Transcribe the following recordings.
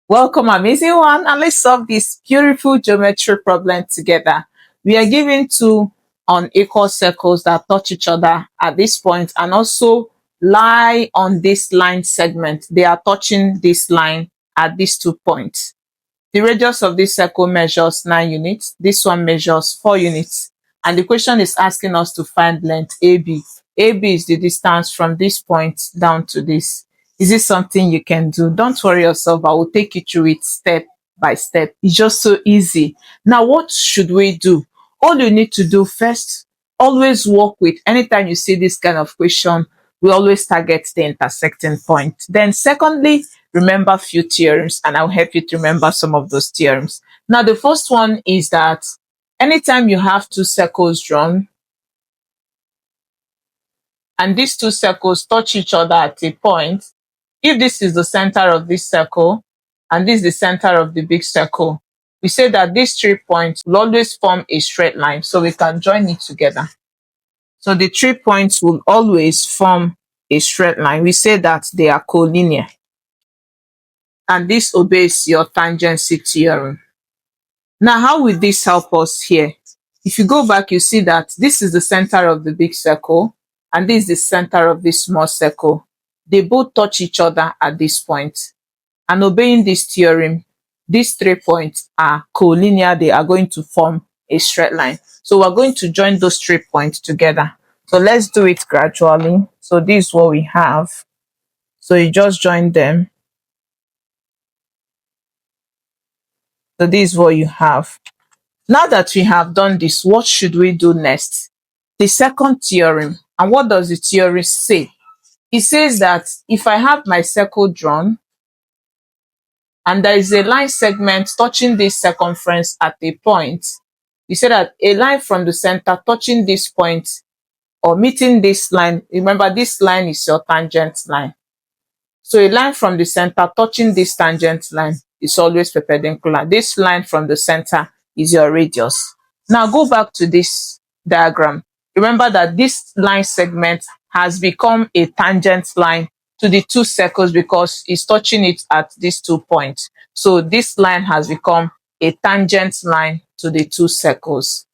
Welcome, amazing one, and let's solve this beautiful geometry problem together. We are given two unequal circles that touch each other at this point and also lie on this line segment. They are touching this line at these 2 points. The radius of this circle measures 9 units. This one measures 4 units. And the question is asking us to find length AB. AB is the distance from this point down to this. Is this something you can do? Don't worry yourself. I will take you through it step by step. It's just so easy. Now, what should we do? All you need to do first, always work with, anytime you see this kind of question, we always target the intersecting point. Then secondly, remember a few theorems, and I'll help you to remember some of those theorems. Now, the first one is that anytime you have two circles drawn, and these two circles touch each other at a point, if this is the center of this circle, and this is the center of the big circle, we say that these 3 points will always form a straight line, so we can join it together. So the 3 points will always form a straight line. We say that they are collinear. And this obeys your tangency theorem. Now, how will this help us here? If you go back, you see that this is the center of the big circle, and this is the center of this small circle. They both touch each other at this point. And obeying this theorem, these 3 points are collinear. They are going to form a straight line. So we're going to join those 3 points together. So let's do it gradually. So this is what we have. So you just join them. So this is what you have. Now that we have done this, what should we do next? The second theorem. And what does the theorem say? It says that if I have my circle drawn, and there is a line segment touching this circumference at a point, we say that a line from the center touching this point or meeting this line, remember this line is your tangent line. So a line from the center touching this tangent line is always perpendicular. This line from the center is your radius. Now go back to this diagram. Remember that this line segment has become a tangent line to the two circles because it's touching it at these 2 points. So this line has become a tangent line to the two circles.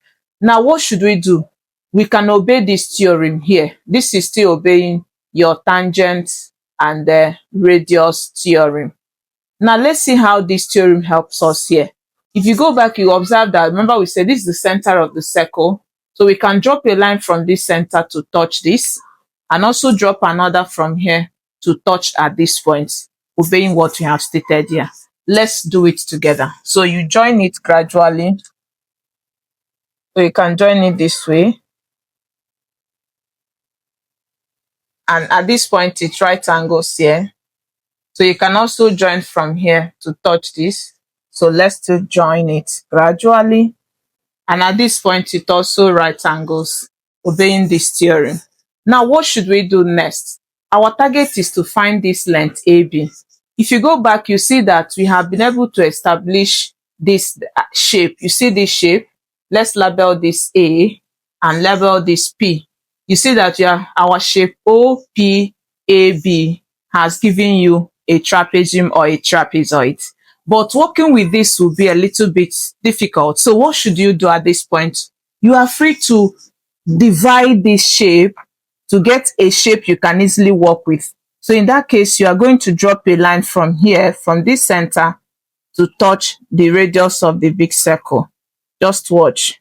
Now what should we do? We can obey this theorem here. This is still obeying your tangent and the radius theorem. Now let's see how this theorem helps us here. If you go back, you observe that, remember we said this is the center of the circle. So we can drop a line from this center to touch this, and also drop another from here to touch at this point, obeying what we have stated here. Let's do it together. So you join it gradually. So you can join it this way. And at this point, it's right angles here. So you can also join from here to touch this. So let's still join it gradually. And at this point, it also right angles, obeying this theorem. Now, what should we do next? Our target is to find this length AB. If you go back, you see that we have been able to establish this shape. You see this shape? Let's label this A and label this P. You see that our shape OPAB has given you a trapezium or a trapezoid. But working with this will be a little bit difficult. So what should you do at this point? You are free to divide this shape to get a shape you can easily work with. So in that case, you are going to drop a line from here, from this center, to touch the radius of the big circle. Just watch.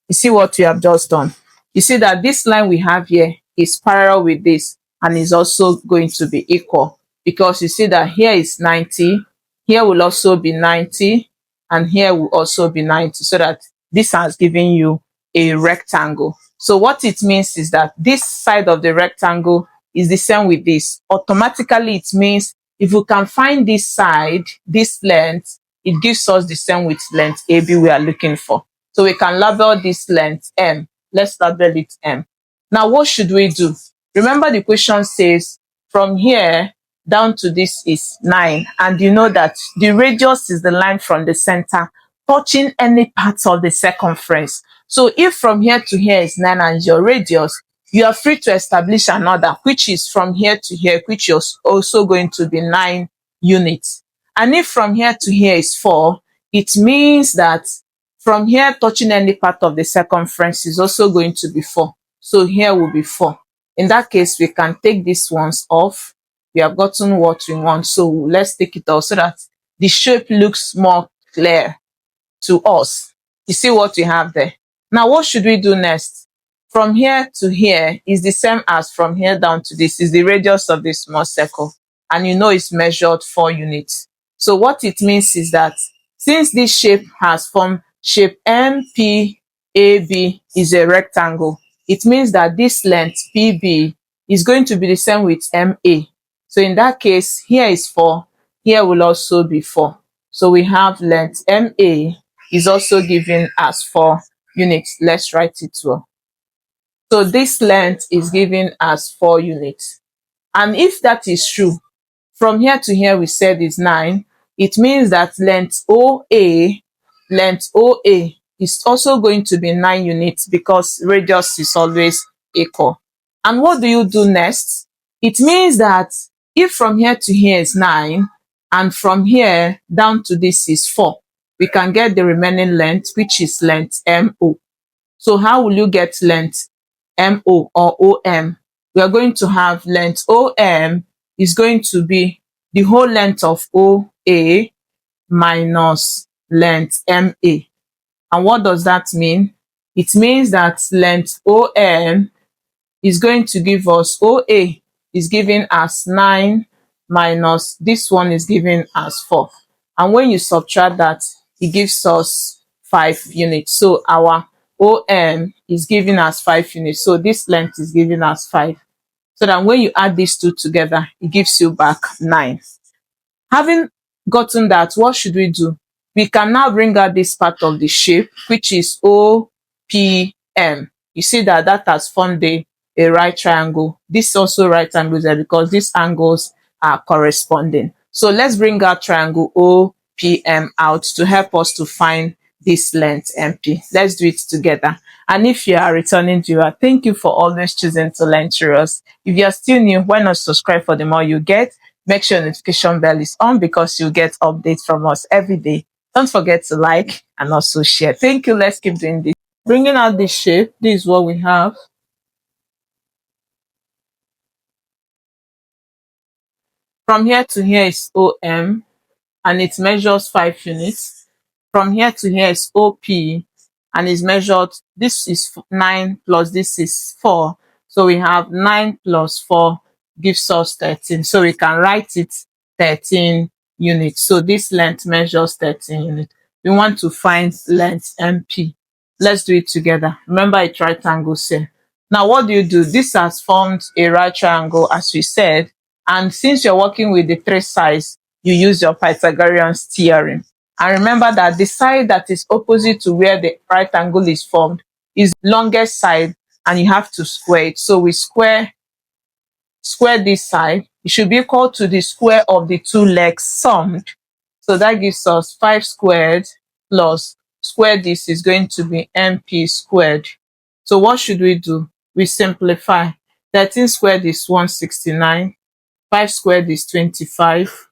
You see what we have just done? You see that this line we have here is parallel with this and is also going to be equal, because you see that here is 90, here will also be 90, and here will also be 90, so that this has given you a rectangle. So what it means is that this side of the rectangle is the same with this. Automatically, it means if we can find this side, this length, it gives us the same with length AB we are looking for. So we can label this length M. Let's label it M. Now, what should we do? Remember, the question says from here down to this is 9. And you know that the radius is the line from the center touching any part of the circumference. So if from here to here is 9 and your radius, you are free to establish another, which is from here to here, which is also going to be 9 units. And if from here to here is 4, it means that from here touching any part of the circumference is also going to be 4. So here will be 4. In that case, we can take these ones off. We have gotten what we want. So let's take it off so that the shape looks more clear to us. You see what we have there. Now, what should we do next? From here to here is the same as from here down to this, is the radius of this small circle. And you know it's measured 4 units. So what it means is that since this shape has formed shape MPAB is a rectangle, it means that this length PB is going to be the same with MA. So in that case, here is 4, here will also be 4. So we have length MA is also given as 4 units. Let's write it well. So this length is given as 4 units. And if that is true, from here to here we said is 9. It means that length OA is also going to be 9 units because radius is always equal. And what do you do next? It means that if from here to here is 9 and from here down to this is 4, we can get the remaining length, which is length MO. So how will you get length MO or OM? We are going to have length OM is going to be the whole length of OA minus length MA. And what does that mean? It means that length OM is going to give us OA is given as 9 minus this one is given as 4. And when you subtract that, it gives us 5 units. So our OM is given as 5 units. So this length is given as 5. So that when you add these two together, it gives you back 9. Having gotten that, what should we do? We can now bring out this part of the shape, which is OPM. You see that has formed a right triangle. This also right angle there because these angles are corresponding. So let's bring our triangle OPM out to help us to find this length MP. Let's do it together. And if you are a returning viewer, thank you for always choosing to learn through us. If you are still new, why not subscribe for the more you get? Make sure notification bell is on because you get updates from us every day. Don't forget to like and also share. Thank you. Let's keep doing this. Bringing out the shape, this is what we have. From here to here is OM and it measures 5 units. From here to here is OP and is measured, this is 9 plus this is 4. So we have 9 plus 4 gives us 13. So we can write it 13 units. So this length measures 13 units. We want to find length MP. Let's do it together. Remember it's right angle here. Now what do? This has formed a right triangle as we said. And since you're working with the 3 sides, you use your Pythagorean's theorem. And remember that the side that is opposite to where the right angle is formed is the longest side and you have to square it. So we square this side. It should be equal to the square of the 2 legs summed. So that gives us 5 squared plus square this is going to be MP squared. So what should we do? We simplify. 13 squared is 169. 5 squared is 25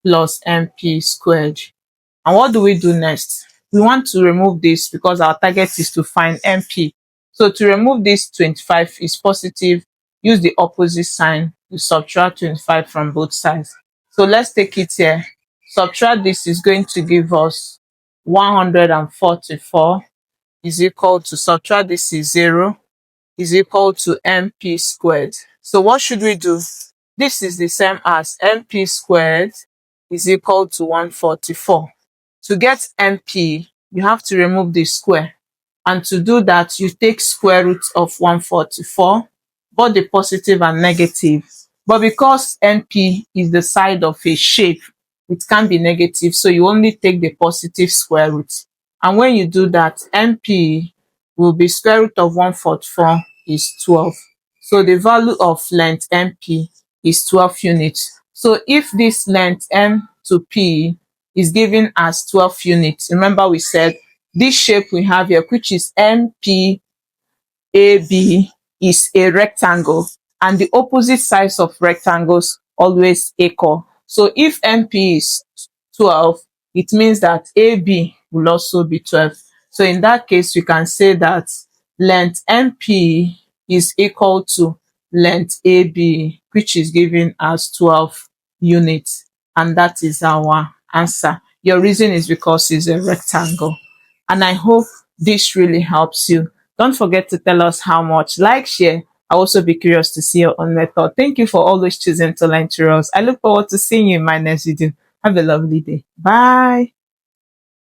plus MP squared. And what do we do next? We want to remove this because our target is to find MP. So to remove this 25 is positive, use the opposite sign to subtract 25 from both sides. So let's take it here. Subtract this is going to give us 144 is equal to, subtract this is 0, is equal to MP squared. So what should we do? This is the same as MP squared is equal to 144. To get MP, you have to remove the square. And to do that, you take square root of 144, both the positive and negative. But because MP is the side of a shape, it can be negative. So you only take the positive square root. And when you do that, MP will be square root of 144 is 12. So the value of length MP is 12 units. So if this length M to P is given as 12 units, remember we said this shape we have here, which is MPAB, is a rectangle and the opposite sides of rectangles always equal. So if MP is 12, it means that AB will also be 12. So in that case, we can say that length MP is equal to length AB, which is given as 12 units. And that is our answer. Your reason is because it's a rectangle. And I hope this really helps you. Don't forget to tell us how much. Like, share. I'll also be curious to see your own method. Thank you for always choosing to learn tutorials. I look forward to seeing you in my next video. Have a lovely day. Bye.